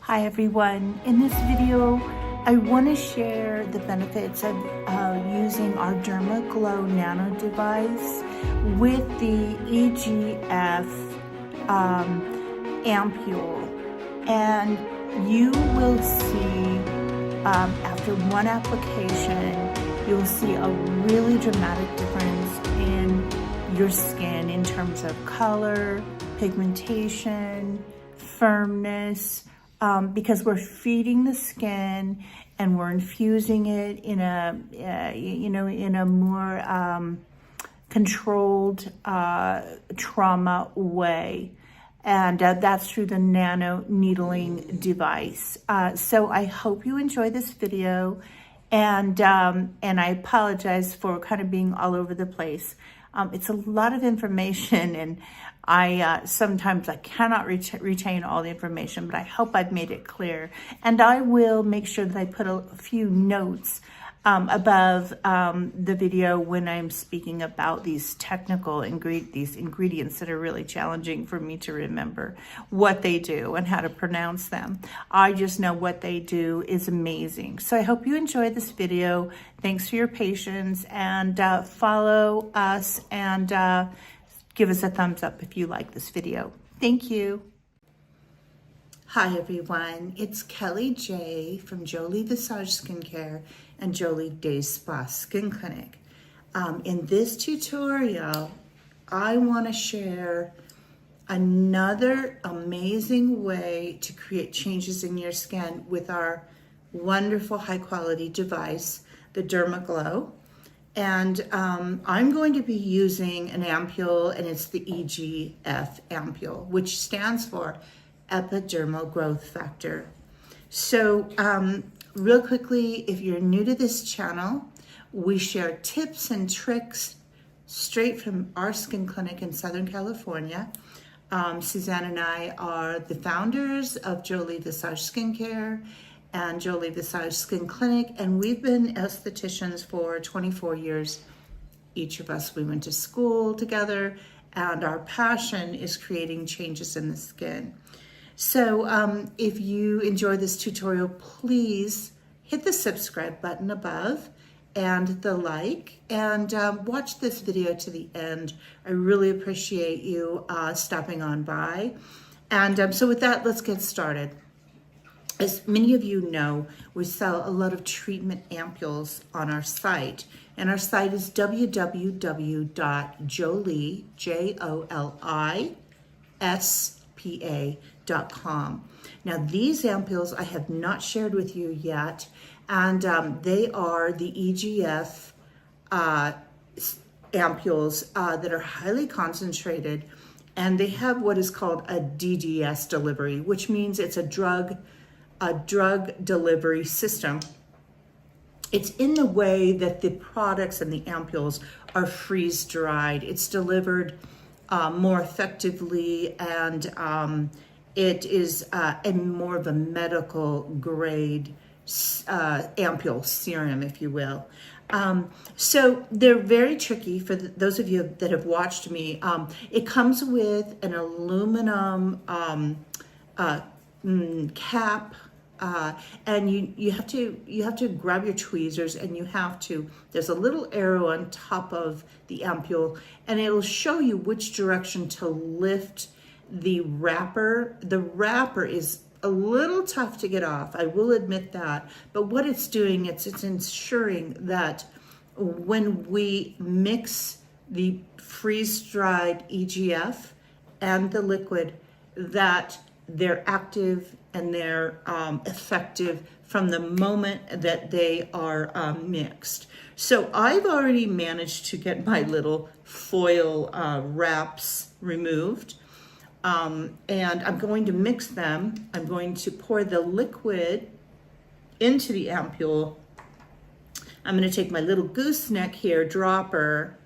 Hi everyone, in this video I want to share the benefits of using our Derma Glow Nano device with the EGF Ampoule, and you will see after one application you'll see a really dramatic difference in your skin in terms of color, pigmentation, firmness, because we're feeding the skin and we're infusing it in a in a more controlled trauma way, and that's through the nano needling device. So I hope you enjoy this video, and I apologize for kind of being all over the place. It's a lot of information, and sometimes I cannot retain all the information, but I hope I've made it clear. And I will make sure that I put a few notes above the video when I'm speaking about these technical ingredients that are really challenging for me to remember what they do and how to pronounce them. I just know what they do is amazing. So I hope you enjoyed this video. Thanks for your patience, and follow us and give us a thumbs up if you like this video. Thank you. Hi everyone, it's Kelly J from Jolie Visage Skincare and Jolie Day Spa Skin Clinic. In this tutorial, I want to share another amazing way to create changes in your skin with our wonderful high quality device, the Derma Glow. And I'm going to be using an ampoule, and it's the EGF Ampoule, which stands for Epidermal Growth Factor. So real quickly, if you're new to this channel, we share tips and tricks straight from our skin clinic in Southern California. Suzanne and I are the founders of Jolie Visage Skincare and Jolie Visage Skin Clinic, and we've been estheticians for 24 years. Each of us, we went to school together, and our passion is creating changes in the skin. So if you enjoy this tutorial, please hit the subscribe button above and the like, and watch this video to the end. I really appreciate you stopping on by. And so with that, let's get started. As many of you know, we sell a lot of treatment ampoules on our site, and our site is www.joliespa.com. Now, these ampoules I have not shared with you yet, and they are the EGF ampoules that are highly concentrated, and they have what is called a DDS delivery, which means it's a drug delivery system. It's in the way that the products and the ampoules are freeze dried. It's delivered more effectively, and it is more of a medical grade ampoule serum, if you will. So they're very tricky for those of you that have watched me. It comes with an aluminum cap, and you have to grab your tweezers, and there's a little arrow on top of the ampoule, and it'll show you which direction to lift the wrapper. The wrapper is a little tough to get off, I will admit that, but what it's doing, it's ensuring that when we mix the freeze-dried EGF and the liquid, that they're active and they're effective from the moment that they are mixed. So I've already managed to get my little foil wraps removed, and I'm going to mix them. I'm going to pour the liquid into the ampoule. I'm going to take my little gooseneck here dropper,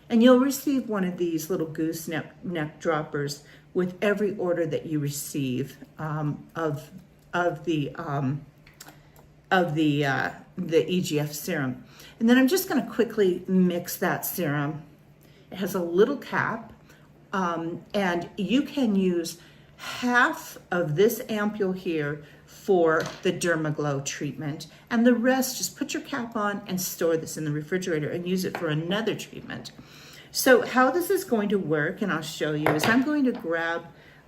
and you'll receive one of these little gooseneck droppers with every order that you receive of the EGF serum. And then I'm just going to quickly mix that serum. It has a little cap, and you can use half of this ampule here for the Derma Glow treatment, and the rest, just put your cap on and store this in the refrigerator and use it for another treatment. So how this is going to work, and I'll show you, is I'm going to grab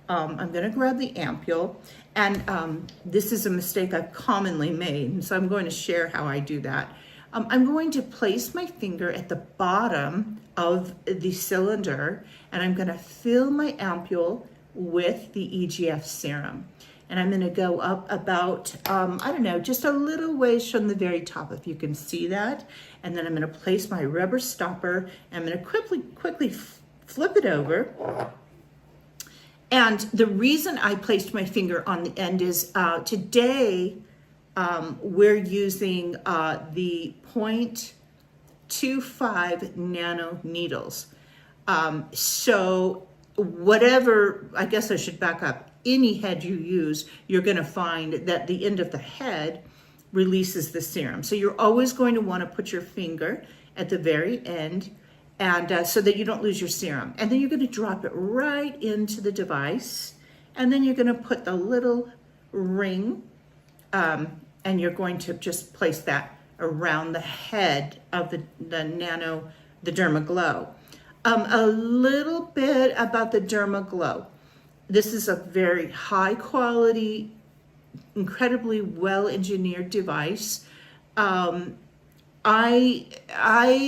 the ampule, and this is a mistake I've commonly made, so I'm going to share how I do that. I'm going to place my finger at the bottom of the cylinder, and I'm going to fill my ampule with the EGF serum. And I'm going to go up about, I don't know, just a little ways from the very top, if you can see that. And then I'm going to place my rubber stopper, and I'm going to quickly flip it over. And the reason I placed my finger on the end is today we're using the 0.25 nano needles. So whatever, I guess I should back up, any head you use, you're going to find that the end of the head releases the serum. So you're always going to want to put your finger at the very end, and so that you don't lose your serum. And then you're going to drop it right into the device, and then you're going to put the little ring, and you're going to just place that around the head of the Nano, the Derma Glow. A little bit about the Derma Glow. This is a very high quality, incredibly well engineered device. I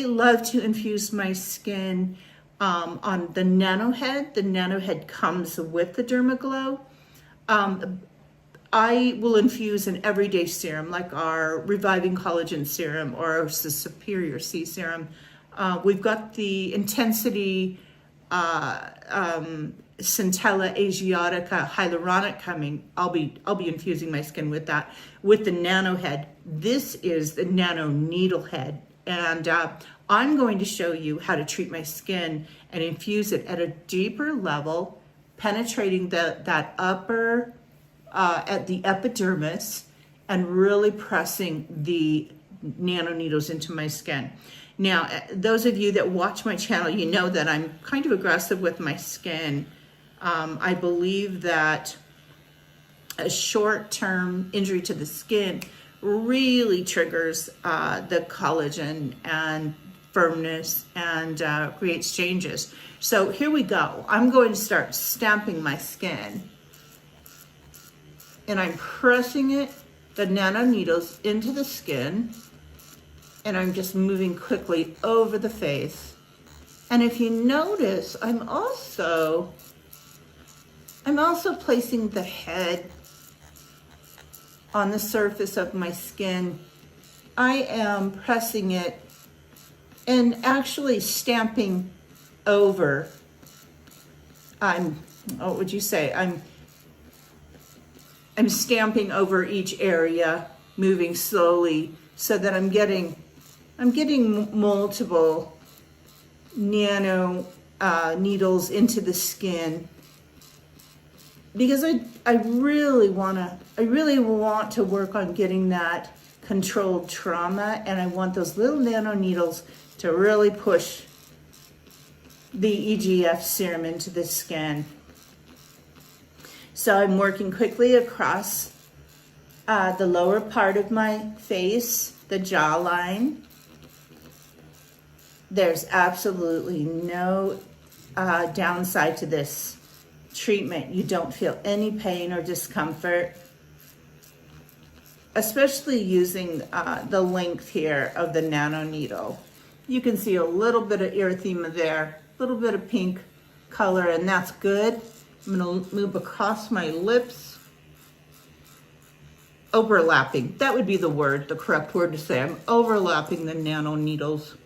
love to infuse my skin on the Nano head. The Nano head comes with the Derma Glow. I will infuse an everyday serum like our Reviving Collagen serum or the Superior C serum. We've got the Intensity Centella Asiatica Hyaluronic coming. I'll be infusing my skin with that. With the Nano head, this is the Nano needle head, and I'm going to show you how to treat my skin and infuse it at a deeper level, penetrating that upper at the epidermis, and really pressing the nano needles into my skin. Now, those of you that watch my channel, you know that I'm kind of aggressive with my skin. I believe that a short-term injury to the skin really triggers the collagen and firmness and creates changes. So here we go. I'm going to start stamping my skin, and I'm pressing the nano needles into the skin, and I'm just moving quickly over the face. And if you notice, I'm also placing the head on the surface of my skin. I am pressing it and actually stamping over. What would you say? I'm stamping over each area, moving slowly, so that I'm getting multiple nano needles into the skin, because I really want to work on getting that controlled trauma, and I want those little nano needles to really push the EGF serum into the skin. So I'm working quickly across the lower part of my face, the jawline. There's absolutely no downside to this treatment. You don't feel any pain or discomfort, especially using the length here of the nano needle. You can see a little bit of erythema there, a little bit of pink color, and that's good. I'm going to move across my lips. Overlapping, that would be the correct word to say. I'm overlapping the nano needles.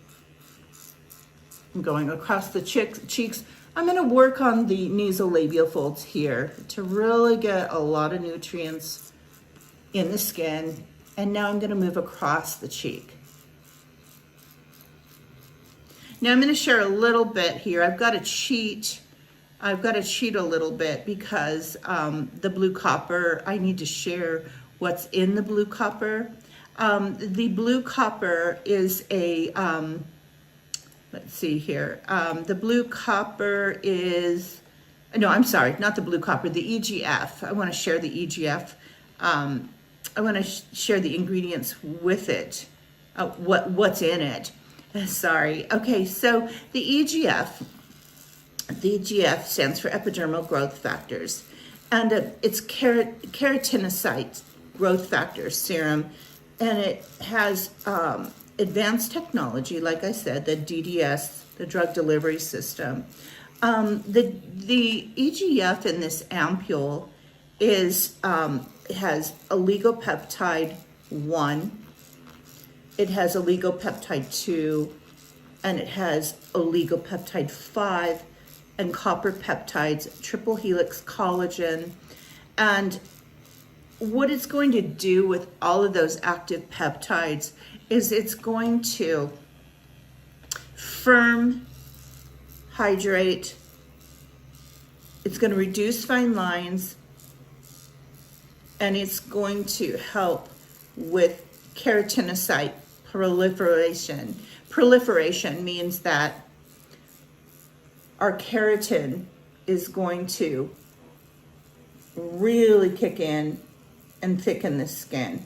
I'm going across the cheeks. I'm going to work on the nasolabial folds here to really get a lot of nutrients in the skin. And now I'm going to move across the cheek. Now I'm going to share a little bit here. I've got to cheat a little bit because the blue copper, I need to share what's in the blue copper. The blue copper is a, let's see here. The blue copper is No, I'm sorry, not the blue copper, the EGF. I want to share the EGF. I want to share the ingredients with it, what's in it. Sorry. Okay, so the EGF stands for Epidermal Growth Factors, and it's keratinocyte growth factor serum, and it has advanced technology, like I said, the DDS, the drug delivery system. The EGF in this ampoule has oligopeptide 1, it has oligopeptide 2, and it has oligopeptide 5 and copper peptides, triple helix collagen. And what it's going to do with all of those active peptides is it's going to firm, hydrate, it's going to reduce fine lines, and it's going to help with keratinocyte proliferation. Proliferation means that our keratin is going to really kick in and thicken the skin.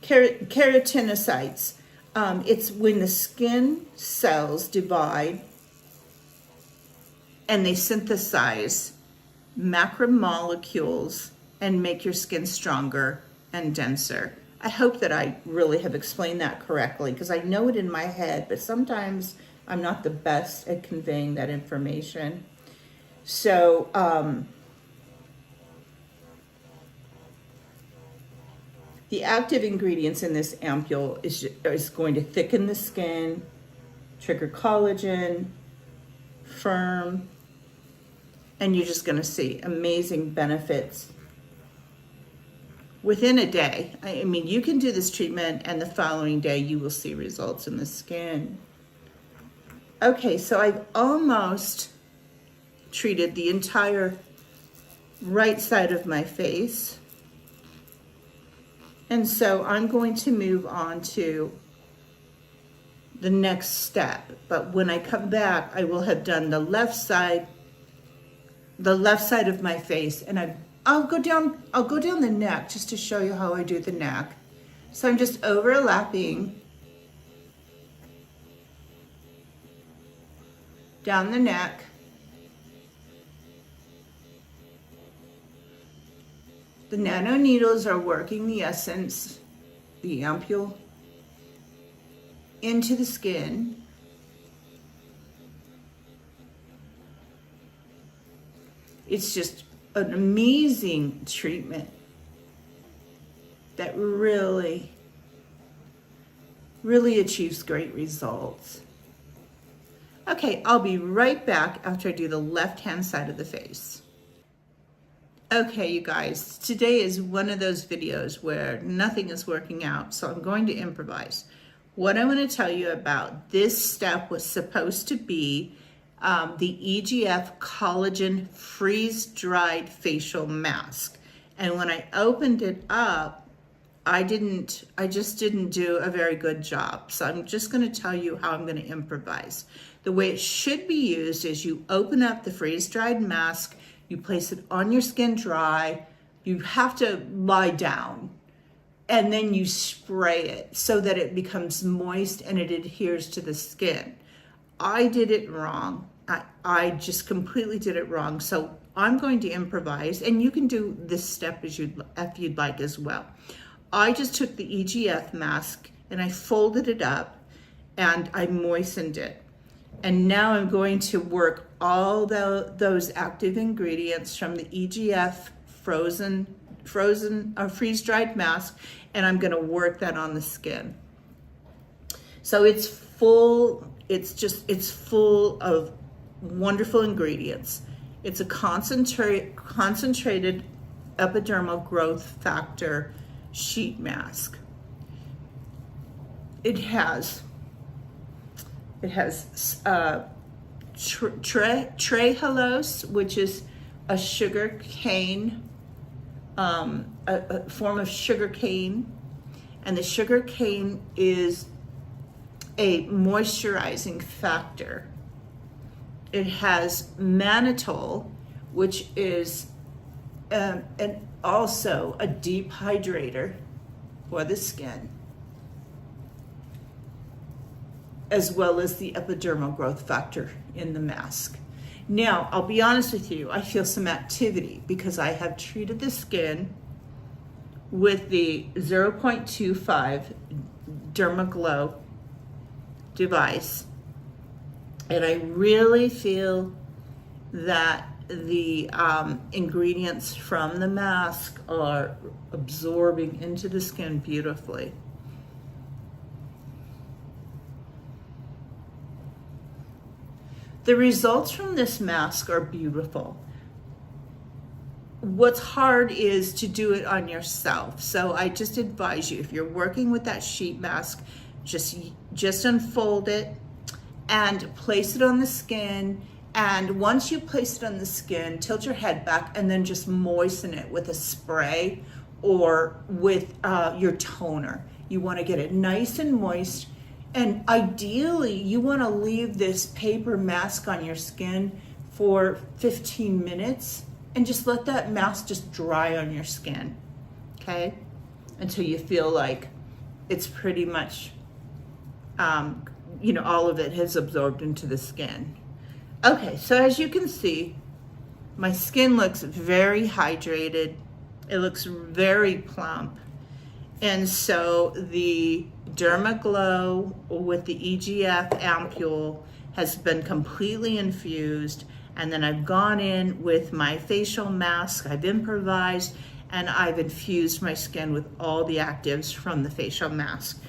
Keratinocytes, it's when the skin cells divide and they synthesize macromolecules and make your skin stronger and denser. I hope that I really have explained that correctly, because I know it in my head, but sometimes I'm not the best at conveying that information. So, the active ingredients in this ampoule is going to thicken the skin, trigger collagen, firm, and you're just going to see amazing benefits within a day. I mean, you can do this treatment and the following day you will see results in the skin. Okay, so I've almost treated the entire right side of my face. And so I'm going to move on to the next step. But when I come back, I will have done the left side of my face, and I'll go down the neck just to show you how I do the neck. So I'm just overlapping down the neck. The nano needles are working the essence, the ampoule, into the skin. It's just an amazing treatment that really, really achieves great results. Okay, I'll be right back after I do the left-hand side of the face. Okay, you guys, today is one of those videos where nothing is working out, so I'm going to improvise. What I want to tell you about this step was supposed to be the EGF Collagen freeze-dried facial mask. And when I opened it up, I just didn't do a very good job. So I'm just going to tell you how I'm going to improvise. The way it should be used is you open up the freeze-dried mask, you place it on your skin dry, you have to lie down, and then you spray it so that it becomes moist and it adheres to the skin. I did it wrong. I just completely did it wrong. So I'm going to improvise, and you can do this step if you'd like as well. I just took the EGF mask and I folded it up and I moistened it. And now I'm going to work all those active ingredients from the EGF freeze-dried mask, and I'm going to work that on the skin. So it's full of wonderful ingredients. It's a concentrated epidermal growth factor sheet mask. It has trehalose, which is a sugar cane, a form of sugar cane, and the sugar cane is a moisturizing factor. It has mannitol, which is and also a deep hydrator for the skin, as well as the Epidermal Growth Factor in the mask. Now, I'll be honest with you, I feel some activity because I have treated the skin with the 0.25 Derma Glow device, and I really feel that the ingredients from the mask are absorbing into the skin beautifully. The results from this mask are beautiful. What's hard is to do it on yourself. So I just advise you, if you're working with that sheet mask, just unfold it and place it on the skin. And once you place it on the skin, tilt your head back and then just moisten it with a spray or with your toner. You want to get it nice and moist. And ideally, you want to leave this paper mask on your skin for 15 minutes and just let that mask just dry on your skin, okay? Until you feel like it's pretty much, all of it has absorbed into the skin. Okay, so as you can see, my skin looks very hydrated. It looks very plump. And so the Derma Glow with the EGF Ampoule has been completely infused. And then I've gone in with my facial mask. I've improvised and I've infused my skin with all the actives from the facial mask.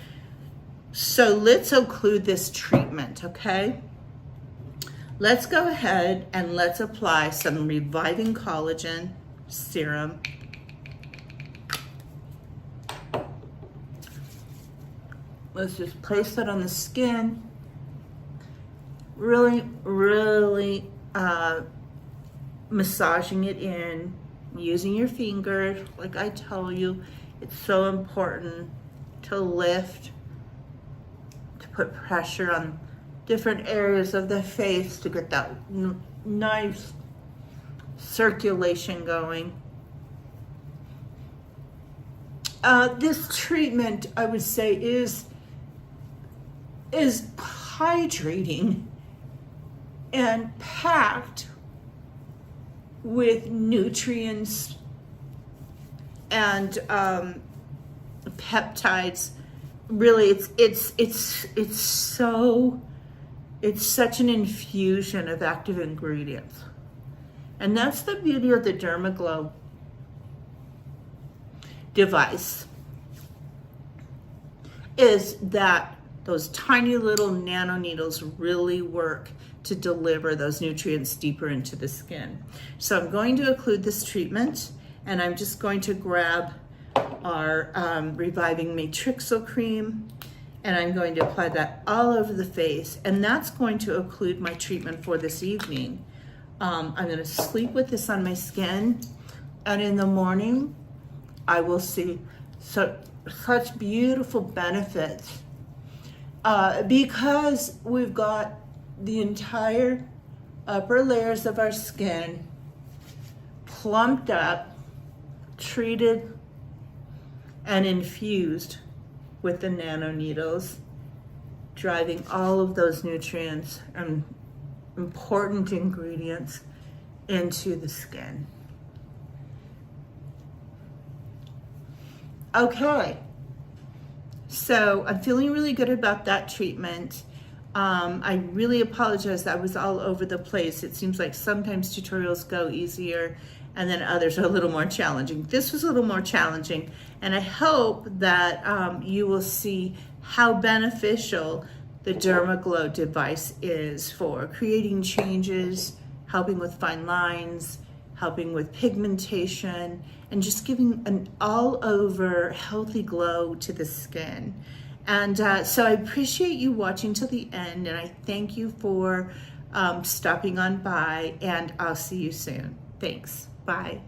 So let's occlude this treatment, okay? Let's go ahead and let's apply some reviving collagen serum. Let's just place that on the skin. Really, really massaging it in, using your fingers. Like I tell you, it's so important to lift, to put pressure on different areas of the face to get that nice circulation going. This treatment, I would say, is hydrating and packed with nutrients and peptides. Really, it's such an infusion of active ingredients. And that's the beauty of the Derma Glow device, is that those tiny little nano needles really work to deliver those nutrients deeper into the skin. So I'm going to occlude this treatment, and I'm just going to grab our Reviving Matrixyl cream, and I'm going to apply that all over the face, and that's going to occlude my treatment for this evening. I'm gonna sleep with this on my skin, and in the morning, I will see such beautiful benefits because we've got the entire upper layers of our skin plumped up, treated, and infused with the nano needles, driving all of those nutrients and important ingredients into the skin. Okay, so I'm feeling really good about that treatment. I really apologize that I was all over the place. It seems like sometimes tutorials go easier and then others are a little more challenging. This was a little more challenging, and I hope that you will see how beneficial the Derma Glow device is for creating changes, helping with fine lines, helping with pigmentation, and just giving an all-over healthy glow to the skin. And so I appreciate you watching till the end, and I thank you for stopping on by, and I'll see you soon. Thanks. Bye.